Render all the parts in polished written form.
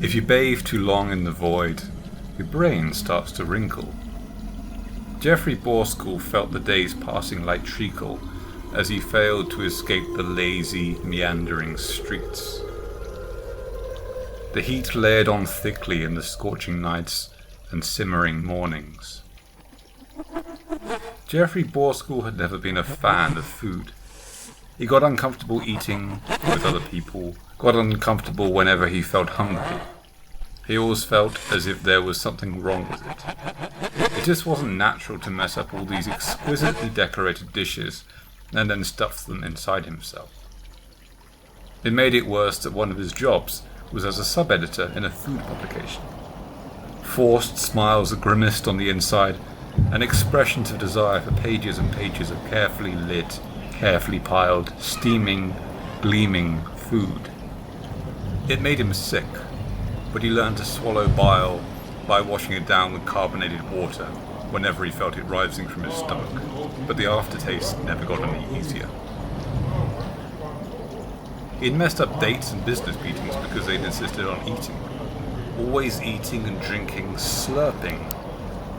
If you bathe too long in the void, your brain starts to wrinkle. Geoffrey Borscle felt the days passing like treacle as he failed to escape the lazy, meandering streets. The heat layered on thickly in the scorching nights and simmering mornings. Geoffrey Borscle had never been a fan of food. He got uncomfortable eating with other people, got uncomfortable whenever he felt hungry. He always felt as if there was something wrong with it. It just wasn't natural to mess up all these exquisitely decorated dishes and then stuff them inside himself. It made it worse that one of his jobs was as a sub-editor in a food publication. Forced smiles grimaced on the inside, and expressions of desire for pages and pages of carefully lit, carefully piled, steaming, gleaming food. It made him sick, but he learned to swallow bile by washing it down with carbonated water whenever he felt it rising from his stomach, but the aftertaste never got any easier. He'd messed up dates and business meetings because they'd insisted on eating. Always eating and drinking, slurping,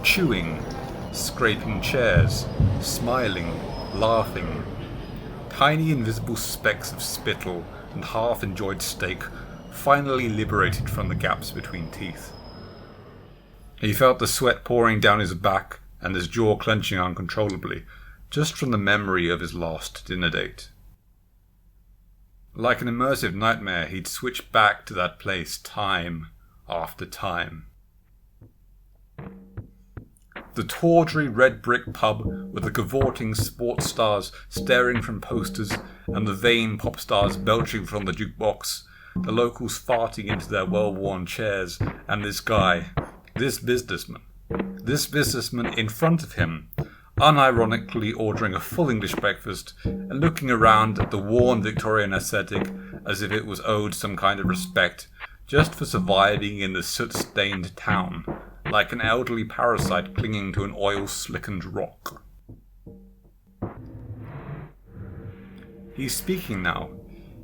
chewing, scraping chairs, smiling, laughing. Tiny invisible specks of spittle and half-enjoyed steak finally liberated from the gaps between teeth. He felt the sweat pouring down his back and his jaw clenching uncontrollably, just from the memory of his last dinner date. Like an immersive nightmare, he'd switch back to that place time after time. The tawdry red brick pub with the cavorting sports stars staring from posters and the vain pop stars belching from the jukebox, the locals farting into their well-worn chairs, and this guy, this businessman in front of him, unironically ordering a full English breakfast and looking around at the worn Victorian aesthetic as if it was owed some kind of respect just for surviving in the soot-stained town, like an elderly parasite clinging to an oil-slickened rock. He's speaking now,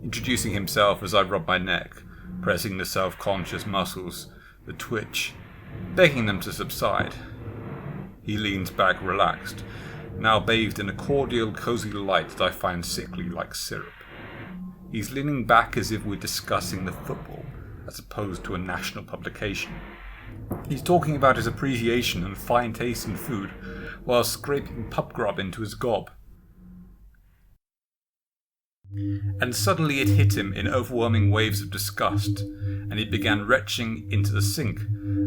introducing himself as I rub my neck, pressing the self-conscious muscles, the twitch, begging them to subside. He leans back relaxed, now bathed in a cordial, cosy light that I find sickly like syrup. He's leaning back as if we're discussing the football, as opposed to a national publication. He's talking about his appreciation and fine taste in food, while scraping pup grub into his gob. And suddenly it hit him in overwhelming waves of disgust, and he began retching into the sink,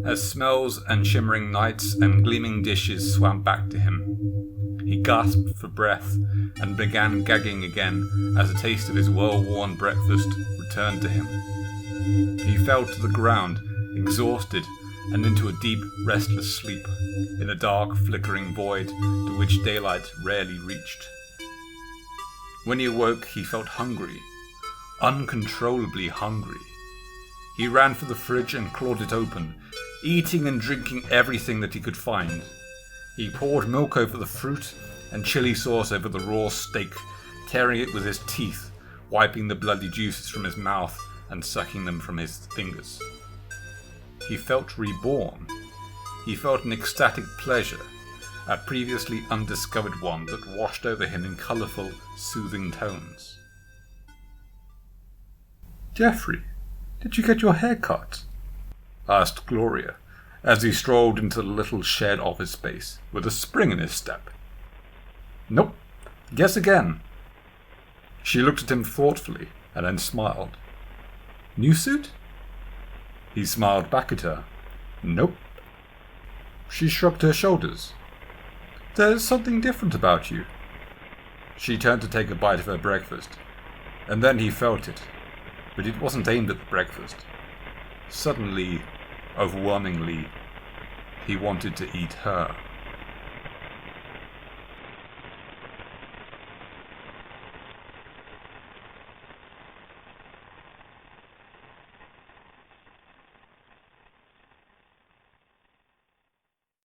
as smells and shimmering nights and gleaming dishes swam back to him. He gasped for breath, and began gagging again as the taste of his well-worn breakfast returned to him. He fell to the ground, exhausted, and into a deep, restless sleep, in a dark, flickering void to which daylight rarely reached. When he awoke, he felt hungry, uncontrollably hungry. He ran for the fridge and clawed it open, eating and drinking everything that he could find. He poured milk over the fruit and chili sauce over the raw steak, tearing it with his teeth, wiping the bloody juices from his mouth and sucking them from his fingers. He felt reborn. He felt an ecstatic pleasure, a previously undiscovered one that washed over him in colourful, soothing tones. "Geoffrey, did you get your hair cut?" asked Gloria, as he strolled into the little shared office space, with a spring in his step. "Nope. Guess again." She looked at him thoughtfully, and then smiled. "New suit?" He smiled back at her. "Nope." She shrugged her shoulders. "There's something different about you." She turned to take a bite of her breakfast, and then he felt it, but it wasn't aimed at the breakfast. Suddenly, overwhelmingly, he wanted to eat her.